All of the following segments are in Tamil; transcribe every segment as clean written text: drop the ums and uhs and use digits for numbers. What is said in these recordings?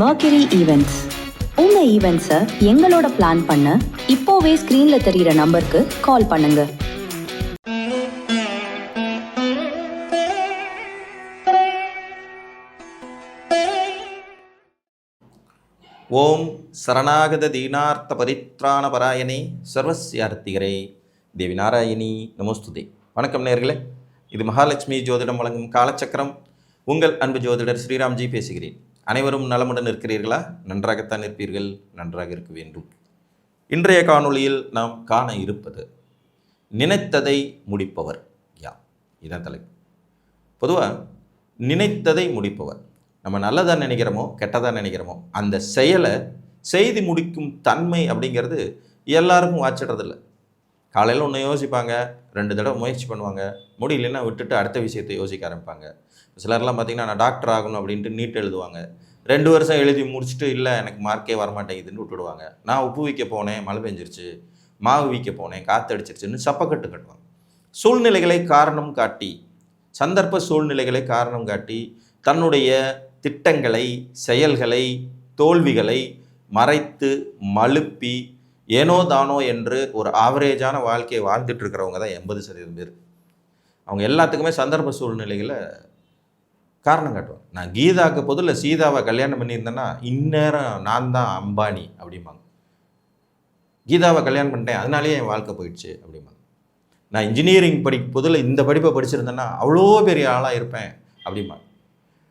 Mercury Events. உங்க ஈவெண்ட்ஸை எங்களோட பிளான் பண்ண இப்போவே ஸ்கிரீன்ல தெரியிற நம்பருக்கு கால் பண்ணுங்க. ஓம் சரணாகத தீனார்த்த பரித்ராண பராயணே சர்வஸ்யார்த்திகரே தேவி நாராயணி நமோஸ்துதே. வணக்கம் நேயர்களே, இது மகாலட்சுமி ஜோதிடம் வழங்கும் காலச்சக்கரம். உங்கள் அன்பு ஜோதிடர் ஸ்ரீராம்ஜி பேசுகிறேன். அனைவரும் நலமுடன் இருக்கிறீர்களா? நன்றாகத்தான் இருப்பீர்கள், நன்றாக இருக்க வேண்டும். இன்றைய காணொளியில் நாம் காண இருப்பது நினைத்ததை முடிப்பவர் யார்? இதான் தலைப்பு. பொதுவாக நினைத்ததை முடிப்பவர், நம்ம நல்லதாக நினைக்கிறோமோ கெட்டதாக நினைக்கிறோமோ அந்த செயலை செய்து முடிக்கும் தன்மை அப்படிங்கிறது எல்லாருக்கும் வாச்சிடுறதில்ல. காலையில் ஒன்று யோசிப்பாங்க, 2 தடவை முயற்சி பண்ணுவாங்க, முடியலன்னா விட்டுட்டு அடுத்த விஷயத்தை யோசிக்க ஆரம்பிப்பாங்க. சிலர்லாம் பார்த்திங்கன்னா நான் டாக்டர் ஆகணும் அப்படின்ட்டு நீட் எழுதுவாங்க. 2 வருஷம் எழுதி முடிச்சுட்டு இல்லை எனக்கு மார்க்கே வரமாட்டேங்குதுன்னு விட்டுடுவாங்க. நான் உப்பு விற்க போனேன், மழை பெஞ்சிருச்சு, மாவு விற்க போனேன், காற்றடிச்சிருச்சுன்னு சப்பக்கட்டு கட்டுவாங்க. சூழ்நிலைகளை காரணம் காட்டி, சந்தர்ப்ப சூழ்நிலைகளை காரணம் காட்டி தன்னுடைய திட்டங்களை, செயல்களை, தோல்விகளை மறைத்து மழுப்பி ஏனோ தானோ என்று ஒரு ஆவரேஜான வாழ்க்கையை வாழ்ந்துட்டு இருக்கிறவங்க தான் 80% பேர். அவங்க எல்லாத்துக்குமே சந்தர்ப்ப சூழ்நிலைகளை காரணம் காட்டுவாங்க. நான் கீதாவுக்கு பொதுல சீதாவை கல்யாணம் பண்ணியிருந்தேன்னா இந்நேரம் நான் தான் அம்பானி அப்படிம்பாங்க. கீதாவை கல்யாணம் பண்ணிட்டேன் அதனாலேயே என் வாழ்க்கை போயிடுச்சு அப்படிம்பாங்க. நான் இன்ஜினியரிங் பொதுல இந்த படிப்பை படிச்சிருந்தேன்னா அவ்வளோ பெரிய ஆளாக இருப்பேன் அப்படிம்பாங்க.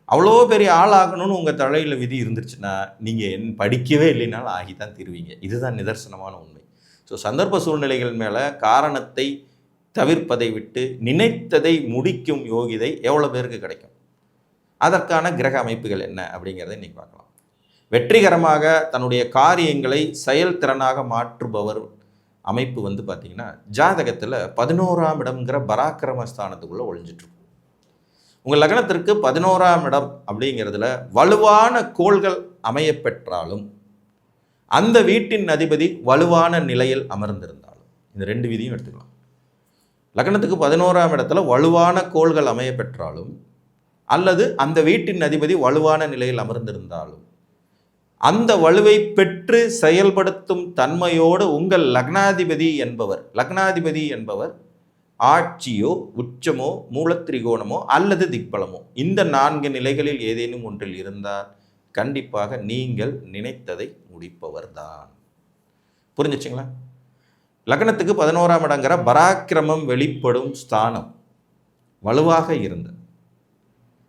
அவ்வளோ பெரிய ஆளாகணும்னு உங்கள் தலையில் விதி இருந்துருச்சுன்னா நீங்கள் படிக்கவே இல்லைனாலும் ஆகித்தான் தீருவீங்க. இதுதான் நிதர்சனமான உண்மை. ஸோ சந்தர்ப்ப சூழ்நிலைகள் மேலே காரணத்தை தவிர்ப்பதை விட்டு நினைத்ததை முடிக்கும் யோகிதை எவ்வளோ பேருக்கு கிடைக்கும்? அதற்கான கிரக அமைப்புகள் என்ன அப்படிங்கிறத இன்றைக்கி பார்க்கலாம். வெற்றிகரமாக தன்னுடைய காரியங்களை செயல்திறனாக மாற்றுபவர் அமைப்பு பார்த்திங்கன்னா ஜாதகத்தில் 11ஆம் இடம்ங்கிற பராக்கிரமஸ்தானத்துக்குள்ளே ஒழிஞ்சிட்ருக்கும். உங்கள் லக்னத்திற்கு 11ஆம் இடம் அப்படிங்கிறதுல வலுவான கோள்கள் அமைய பெற்றாலும் அந்த வீட்டின் அதிபதி வலுவான நிலையில் அமர்ந்திருந்தாலும், இந்த 2 விதியும் எடுத்துக்கலாம். லக்னத்துக்கு 11ஆம் இடத்துல வலுவான கோள்கள் அமைய பெற்றாலும் அல்லது அந்த வீட்டின் அதிபதி வலுவான நிலையில் அமர்ந்திருந்தாலும் அந்த வலுவை பெற்று செயல்படுத்தும் தன்மையோடு உங்கள் லக்னாதிபதி என்பவர் ஆட்சியோ உச்சமோ மூலத்திரிகோணமோ அல்லது திக்பலமோ இந்த 4 நிலைகளில் ஏதேனும் ஒன்றில் இருந்தால் கண்டிப்பாக நீங்கள் நினைத்ததை முடிப்பவர் தான். புரிஞ்சிச்சுங்களா? லக்னத்துக்கு 11ஆம் இடங்கிற பராக்கிரமம் வெளிப்படும் ஸ்தானம் வலுவாக இருந்தது.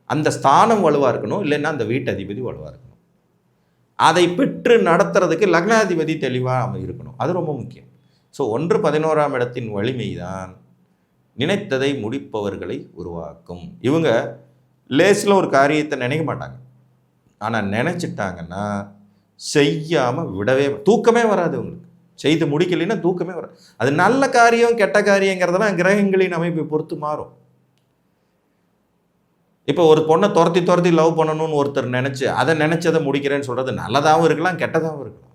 அந்த ஸ்தானம் வலுவாக இருக்கணும், இல்லைன்னா அந்த வீட்டு அதிபதி வலுவாக இருக்கணும். அதை பெற்று நடத்துறதுக்கு லக்னாதிபதி தெளிவாக இருக்கணும். அது ரொம்ப முக்கியம். ஸோ 11ஆம் இடத்தின் வலிமை தான் நினைத்ததை முடிப்பவர்களை உருவாக்கும். இவங்க லேஸில் ஒரு காரியத்தை நினைக்க மாட்டாங்க, ஆனால் நினச்சிட்டாங்கன்னா செய்யாமல் விடவே, தூக்கமே வராது அவங்களுக்கு. செய்து முடிக்கலைன்னா தூக்கமே வராது. அது நல்ல காரியம் கெட்ட காரியங்கிறதெல்லாம் கிரகங்களின் அமைப்பை பொறுத்து மாறும். இப்போ ஒரு பொண்ணை துரத்தி லவ் பண்ணணும்னு ஒருத்தர் நினச்சி அதை நினச்சதை முடிக்கிறேன்னு சொல்கிறது நல்லதாகவும் இருக்கலாம், கெட்டதாகவும் இருக்கலாம்.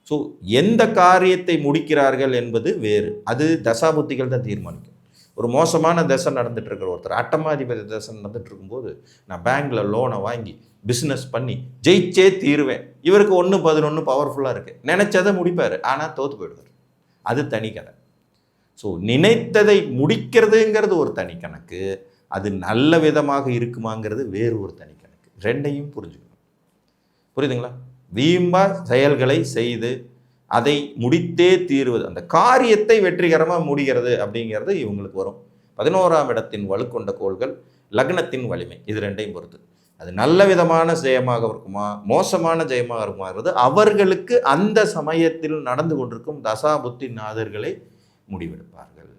ஸோ எந்த காரியத்தை முடிக்கிறார்கள் என்பது வேறு. அது தசாபுத்திகள் தான் தீர்மானிக்கும். ஒரு மோசமான தசை நடந்துட்டு இருக்கிற ஒருத்தர், அட்டமாதிபதி தசை நடந்துட்டு இருக்கும்போது நான் பேங்க்கில் லோனை வாங்கி பிஸ்னஸ் பண்ணி ஜெயிச்சே தீருவேன், இவருக்கு 1-11 பவர்ஃபுல்லாக இருக்குது, நினச்சதை முடிப்பார், ஆனால் தோற்று போயிடுவார். அது தனி கதை. ஸோ நினைத்ததை முடிக்கிறதுங்கிறது ஒரு தனி கணக்கு, அது நல்ல விதமாக இருக்குமாங்கிறது வேறு ஒரு தனி கணக்கு. 2ஐயும் புரிஞ்சுக்கணும். புரியுதுங்களா? வீம்பா செயல்களை செய்து அதை முடித்தே தீர்வது, அந்த காரியத்தை வெற்றிகரமாக முடிகிறது அப்படிங்கிறது இவங்களுக்கு வரும். 11ஆம் இடத்தின் வலுக்கொண்ட கோள்கள், லக்னத்தின் வலிமை, இது 2ஐயும் பொறுத்து அது நல்ல விதமான ஜெயமாக இருக்குமா மோசமான ஜெயமாக இருக்குமாங்கிறது அவர்களுக்கு அந்த சமயத்தில் நடந்து கொண்டிருக்கும் தசாபுத்தி நாதர்களை முடிவெடுப்பார்கள்.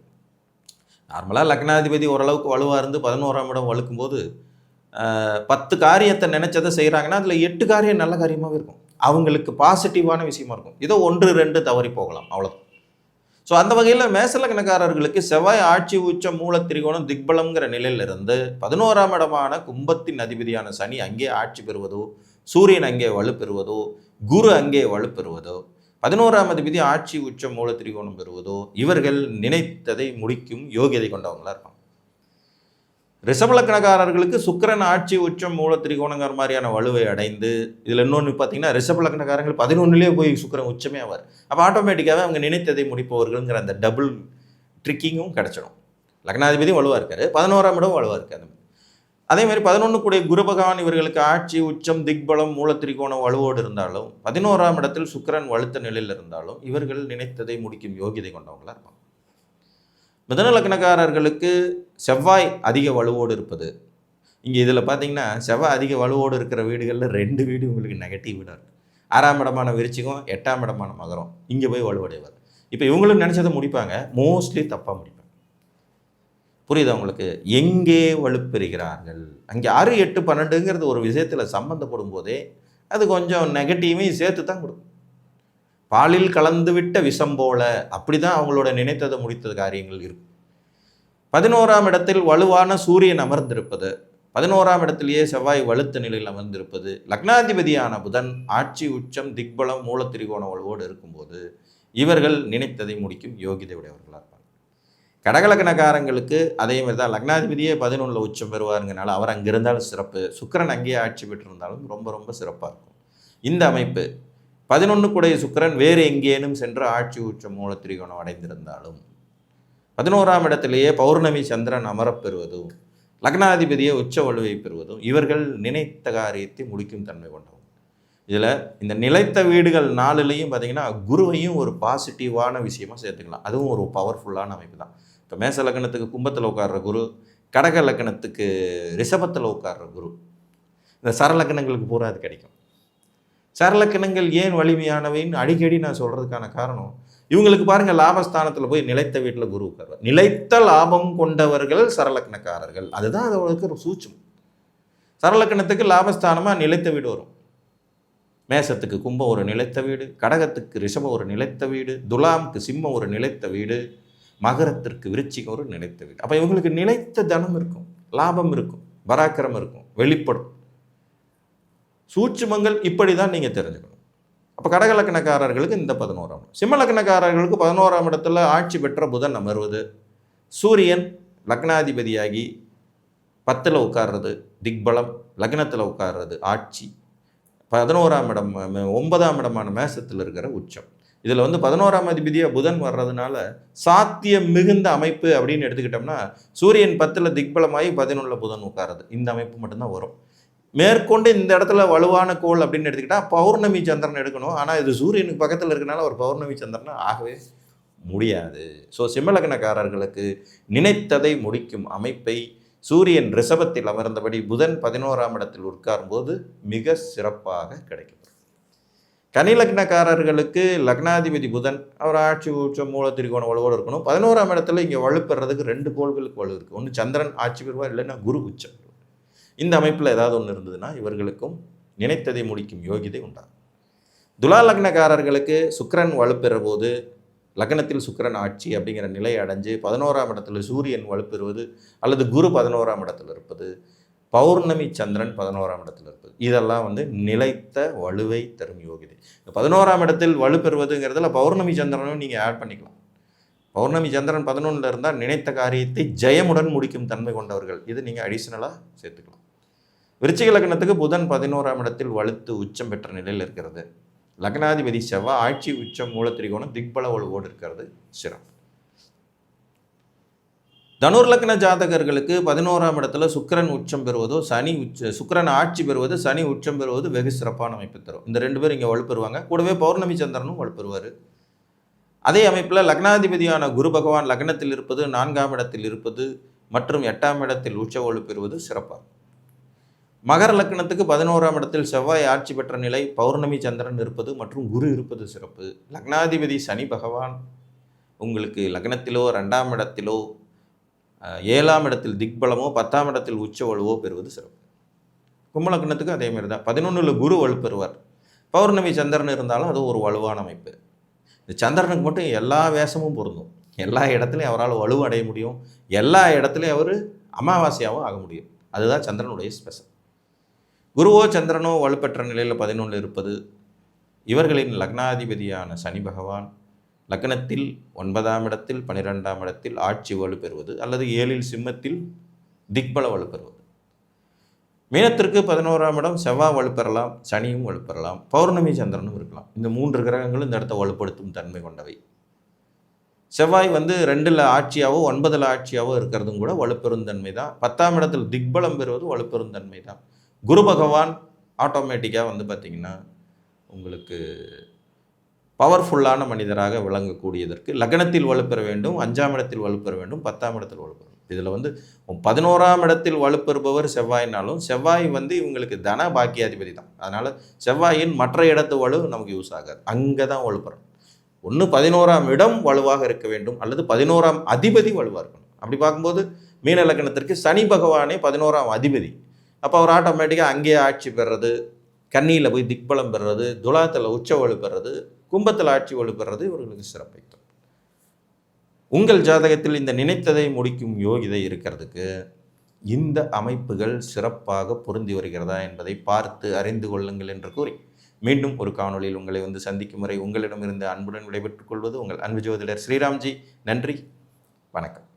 நார்மலாக லக்னாதிபதி ஓரளவுக்கு வலுவாக இருந்து 11ஆம் இடம் வலுக்கும்போது 10 காரியத்தை நினச்சதை செய்கிறாங்கன்னா அதில் 8 காரியம் நல்ல காரியமாகவே இருக்கும். அவங்களுக்கு பாசிட்டிவான விஷயமா இருக்கும். ஏதோ 1-2 தவறி போகலாம், அவ்வளோதான். ஸோ அந்த வகையில் மேசலக்கணக்காரர்களுக்கு செவ்வாய் ஆட்சி உச்சம் மூலத்திரிகோணம் திக்பலம்ங்கிற நிலையிலிருந்து 11ஆம் இடமான கும்பத்தின் அதிபதியான சனி அங்கே ஆட்சி பெறுவதோ, சூரியன் அங்கே வலுப்பெறுவதோ, குரு அங்கே வலுப்பெறுவதோ, 11ஆம் அதிபதி ஆட்சி உச்சம் மூலத்திரிகோணம் பெறுவதோ இவர்கள் நினைத்ததை முடிக்கும் யோகியதை கொண்டவங்களாக இருப்பாங்க. ரிஷபலக்கணக்காரர்களுக்கு சுக்கிரன் ஆட்சி உச்சம் மூல திரிகோணங்கிற மாதிரியான வலுவை அடைந்து, இதில் இன்னொன்று பார்த்தீங்கன்னா ரிஷபலக்கணக்காரர்கள் 11லேயே போய் சுக்கிரன் உச்சமே ஆவார். அப்போ ஆட்டோமேட்டிக்காகவே அவங்க நினைத்ததை முடிப்பவர்கள்ங்கிற அந்த டபுள் ட்ரிக்கிங்கும் கிடச்சிடும். லக்னாதிபதியும் வலுவாக இருக்கார், 11ஆம் இடம் வலுவாக இருக்காது. அதே மாதிரி 11 கூடிய குரு பகவான் இவர்களுக்கு ஆட்சி உச்சம் திக்பலம் மூல திரிகோணம் வலுவோடு இருந்தாலும் 11ஆம் இடத்தில் சுக்கிரன் வலுத்த நிலையில் இருந்தாலும் இவர்கள் நினைத்ததை முடிக்கும் யோகிதை கொண்டவங்களாக இருப்பாங்க. மிதுன லக்னக்காரர்களுக்கு செவ்வாய் அதிக வலுவோடு இருப்பது, இங்கே இதில் பார்த்தீங்கன்னா செவ்வாய் அதிக வலுவோடு இருக்கிற வீடுகளில் 2 வீடு உங்களுக்கு நெகட்டிவ் வீடாக இருக்குது. 6ஆம் இடமான விருச்சிகம், 8ஆம் இடமான மகரம், இங்கே போய் வலுவடைவார். இப்போ இவங்களும் நினச்சதை முடிப்பாங்க, மோஸ்ட்லி தப்பாக முடிப்பாங்க. புரியுதா உங்களுக்கு? எங்கே வலுப்பெறுகிறார்கள், அங்கே 6, 8, 12ங்கிறது ஒரு விஷயத்தில் சம்பந்தப்படும் போதே அது கொஞ்சம் நெகட்டிவையும் சேர்த்து தான் கொடுக்கும். பாலில் கலந்து விட்ட விஷம் போல அப்படி தான் அவங்களோட நினைத்ததை முடித்தது காரியங்கள் இருக்கும். 11ஆம் இடத்தில் வலுவான சூரியன் அமர்ந்திருப்பது, 11ஆம் இடத்திலேயே செவ்வாய் வலுத்த நிலையில் அமர்ந்திருப்பது, லக்னாதிபதியான புதன் ஆட்சி உச்சம் திக்பலம் மூல திரிகோண வலுவோடு இருக்கும்போது இவர்கள் நினைத்ததை முடிக்கும் யோகிதை உடையவர்களாக இருப்பாங்க. கடகலக்கணக்காரங்களுக்கு அதே மாதிரி தான், லக்னாதிபதியே 11ல் உச்சம் பெறுவாருங்கனால அவர் அங்கே இருந்தாலும் சிறப்பு, சுக்கிரன் அங்கேயே ஆட்சி பெற்றிருந்தாலும் ரொம்ப ரொம்ப சிறப்பாக இருக்கும். இந்த அமைப்பு 11 கூடைய சுக்கிரன் வேறு எங்கேனும் சென்று ஆட்சி உச்சம் மூல திரிகோணம் அடைந்திருந்தாலும் 11ஆம் இடத்திலேயே பௌர்ணமி சந்திரன் அமரப்பெறுவதும் லக்னாதிபதியை உச்ச வலுவை பெறுவதும் இவர்கள் நினைத்த காரியத்தை முடிக்கும் தன்மை கொண்டவங்க. இதில் இந்த நிலைத்த வீடுகள் 4லையும் பார்த்தீங்கன்னா குருவையும் ஒரு பாசிட்டிவான விஷயமாக சேர்த்துக்கலாம். அதுவும் ஒரு பவர்ஃபுல்லான அமைப்பு தான். இப்போ மேச லக்னத்துக்கு கும்பத்தில் உட்கார்ற குரு, கடக லக்னத்துக்கு ரிஷபத்தில் உட்கார்ற குரு, இந்த சரலக்கணங்களுக்கு பூரா அது கிடைக்கும். சரலக்கணங்கள் ஏன் வலிமையானவைன்னு அடிக்கடி நான் சொல்கிறதுக்கான காரணம், இவங்களுக்கு பாருங்கள் லாபஸ்தானத்தில் போய் நிலைத்த வீட்டில் குரு உட்கார்வார். நிலைத்த லாபம் கொண்டவர்கள் சரலக்கணக்காரர்கள், அதுதான் அதோட ஒரு சூட்சம். சரலக்கணத்துக்கு லாபஸ்தானமாக நிலைத்த வீடு வரும். மேசத்துக்கு கும்பம் ஒரு நிலைத்த வீடு, கடகத்துக்கு ரிஷபம் ஒரு நிலைத்த வீடு, துலாமுக்கு சிம்மம் ஒரு நிலைத்த வீடு, மகரத்திற்கு விருச்சிகம் ஒரு நிலைத்த வீடு. அப்போ இவங்களுக்கு நிலைத்த தனம் இருக்கும், லாபம் இருக்கும், பராக்கிரமம் இருக்கும், வெளிப்படும். சூட்சுமங்கள் இப்படி தான் நீங்கள் தெரிஞ்சுக்கணும். அப்போ கடகலக்கணக்காரர்களுக்கு இந்த 11ஆம் இடம். சிம்ம லக்னக்காரர்களுக்கு 11ஆம் இடத்துல ஆட்சி பெற்ற புதன் அமர்வது, சூரியன் லக்னாதிபதியாகி 10ல் உட்கார்றது திக்பலம், லக்னத்தில் உட்கார்றது ஆட்சி, 11ஆம் இடம் 9ஆம் இடமான மேசத்தில் இருக்கிற உச்சம். இதில் வந்து 11ஆம் அதிபதியாக புதன் வர்றதுனால சாத்தியம் மிகுந்த அமைப்பு அப்படின்னு எடுத்துக்கிட்டோம்னா சூரியன் 10ல் திக்பலமாகி 11ல் புதன் உட்கார்றது, இந்த அமைப்பு மட்டும்தான் வரும். மேற்கொண்டு இந்த இடத்துல வலுவான கோள் அப்படின்னு எடுத்துக்கிட்டால் பௌர்ணமி சந்திரன் எடுக்கணும். ஆனால் இது சூரியனுக்கு பக்கத்தில் இருக்கனால ஒரு பௌர்ணமி சந்திரன் ஆகவே முடியாது. ஸோ சிம்மலக்னக்காரர்களுக்கு நினைத்ததை முடிக்கும் அமைப்பை சூரியன் ரிஷபத்தில் அமர்ந்தபடி புதன் 11ஆம் இடத்தில் உட்காரும்போது மிக சிறப்பாக கிடைக்கும். கனிலக்னக்காரர்களுக்கு லக்னாதிபதி புதன் அவர் ஆட்சி உச்சம் மூல திரிகோண வலுவோடு இருக்கணும். 11ஆம் இடத்துல இங்கே வலுப்பெறதுக்கு 2 கோள்களுக்கு வலு இருக்குது. ஒன்று சந்திரன் ஆட்சி பெறுவார், இல்லைன்னா குரு உச்சம். இந்த அமைப்பில் ஏதாவது ஒன்று இருந்ததுன்னா இவர்களுக்கும் நினைத்ததை முடிக்கும் யோகிதை உண்டாகும். துலா லக்னக்காரர்களுக்கு சுக்கிரன் வலுப்பெற போது லக்னத்தில் சுக்கிரன் ஆட்சி அப்படிங்கிற நிலையை அடைஞ்சு 11ஆம் இடத்துல சூரியன் வலுப்பெறுவது அல்லது குரு 11ஆம் இடத்துல இருப்பது, பௌர்ணமி சந்திரன் 11ஆம் இடத்துல இருப்பது, இதெல்லாம் வந்து நிலைத்த வலுவை தரும் யோகிதை. 11ஆம் இடத்தில் வலுப்பெறுவதுங்கிறதுல பௌர்ணமி சந்திரனும் நீங்கள் ஆட் பண்ணிக்கலாம். பௌர்ணமி சந்திரன் 11ல் இருந்தால் நினைத்த காரியத்தை ஜெயமுடன் முடிக்கும் தன்மை கொண்டவர்கள், இது நீங்கள் அடிஷ்னலாக சேர்த்துக்கலாம். விருச்சிக லக்னத்துக்கு புதன் 11ஆம் இடத்தில் வலுத்து உச்சம் பெற்ற நிலையில் இருக்கிறது. லக்னாதிபதி செவ்வாய் ஆட்சி உச்சம் மூல திரிகோணம் திக்பல வலுவோடு இருக்கிறது சிறப்பு. தனுர் லக்ன ஜாதகர்களுக்கு 11ஆம் இடத்துல சுக்கிரன் உச்சம் பெறுவதோ சுக்கிரன் ஆட்சி பெறுவது, சனி உச்சம் பெறுவது வெகு சிறப்பான அமைப்பு தரும். இந்த 2 பேர் இங்கே வலுப்பெறுவாங்க. கூடவே பௌர்ணமி சந்திரனும் வலுப்பெறுவார். அதே அமைப்பில் லக்னாதிபதியான குரு பகவான் லக்னத்தில் இருப்பது, 4ஆம் இடத்தில் இருப்பது மற்றும் 8ஆம் இடத்தில் உச்ச வலு பெறுவது சிறப்பாகும். மகர லக்னத்துக்கு 11ஆம் இடத்தில் செவ்வாய் ஆட்சி பெற்ற நிலை, பௌர்ணமி சந்திரன் இருப்பது மற்றும் குரு இருப்பது சிறப்பு. லக்னாதிபதி சனி பகவான் உங்களுக்கு லக்னத்திலோ 2ஆம் இடத்திலோ 7ஆம் இடத்தில் திக்பலமோ 10ஆம் இடத்தில் உச்ச வலுவோ பெறுவது சிறப்பு. கும்ப லக்னத்துக்கு அதே மாதிரி தான் 11ல் குரு வலு பெறுவார். பௌர்ணமி சந்திரன் இருந்தாலும் அது ஒரு வலுவான அமைப்பு. இந்த சந்திரனுக்கு மட்டும் எல்லா வேஷமும் பொருந்தும். எல்லா இடத்துலையும் அவரால் வலு அடைய முடியும். எல்லா இடத்துலையும் அவர் அமாவாசையாகவும் ஆக முடியும். அதுதான் சந்திரனுடைய ஸ்பெஷல். குருவோ சந்திரனோ வலுப்பெற்ற நிலையில் 11ல் இருப்பது, இவர்களின் லக்னாதிபதியான சனி பகவான் லக்னத்தில் 9ஆம் இடத்தில் 12ஆம் இடத்தில் ஆட்சி வலு பெறுவது அல்லது 7ல் சிம்மத்தில் திக்பல வலுப்பெறுவது. மீனத்திற்கு 11ஆம் இடம் செவ்வாய் வலுப்பெறலாம், சனியும் வலுப்பெறலாம், பௌர்ணமி சந்திரனும் இருக்கலாம். இந்த 3 கிரகங்களும் இந்த இடத்த வலுப்படுத்தும் தன்மை கொண்டவை. செவ்வாய் 2ல் ஆட்சியாவோ 9ல் ஆட்சியாவோ இருக்கிறதும் கூட வலுப்பெறும் தன்மை தான். 10ஆம் இடத்தில் திக்பலம் பெறுவது வலுப்பெறும் தன்மை தான். குரு பகவான் ஆட்டோமேட்டிக்காக பார்த்திங்கன்னா உங்களுக்கு பவர்ஃபுல்லான மனிதராக விளங்கக்கூடியதற்கு லக்னத்தில் வலுப்பெற வேண்டும், 5ஆம் இடத்தில் வலுப்பெற வேண்டும், 10ஆம் இடத்தில் வலுப்பெறும். இதில் 11ஆம் இடத்தில் வலுப்பெறுபவர் செவ்வாயினாலும் செவ்வாய் இவங்களுக்கு தன பாக்கியாதிபதி தான். அதனால் செவ்வாயின் மற்ற இடத்து வலு நமக்கு யூஸ் ஆகாது. அங்கே தான் வலுப்பெறும். ஒன்று 11ஆம் இடம் வலுவாக இருக்க வேண்டும், அல்லது 11ஆம் அதிபதி வலுவாக இருக்கணும். அப்படி பார்க்கும்போது மீன லக்னத்திற்கு சனி பகவானே 11ஆம் அதிபதி. அப்போ அவர் ஆட்டோமேட்டிக்காக அங்கேயே ஆட்சி பெறுறது, கன்னியில் போய் திக்பலம் பெறுறது, துலாத்தில் உச்ச வலு பெறுறது, கும்பத்தில் ஆட்சி வலு பெறுறது இவர்களுக்கு சிறப்பை தரும். உங்கள் ஜாதகத்தில் இந்த நினைத்ததை முடிக்கும் யோகிதை இருக்கிறதுக்கு இந்த அமைப்புகள் சிறப்பாக பொருந்தி வருகிறதா என்பதை பார்த்து அறிந்து கொள்ளுங்கள் என்று கூறி மீண்டும் ஒரு காணொளியில் உங்களை சந்திக்கும் வரை உங்களிடமிருந்து அன்புடன் விடைபெற்றுக் கொள்வது உங்கள் அன்பு ஜோதிடர் ஸ்ரீராம்ஜி. நன்றி, வணக்கம்.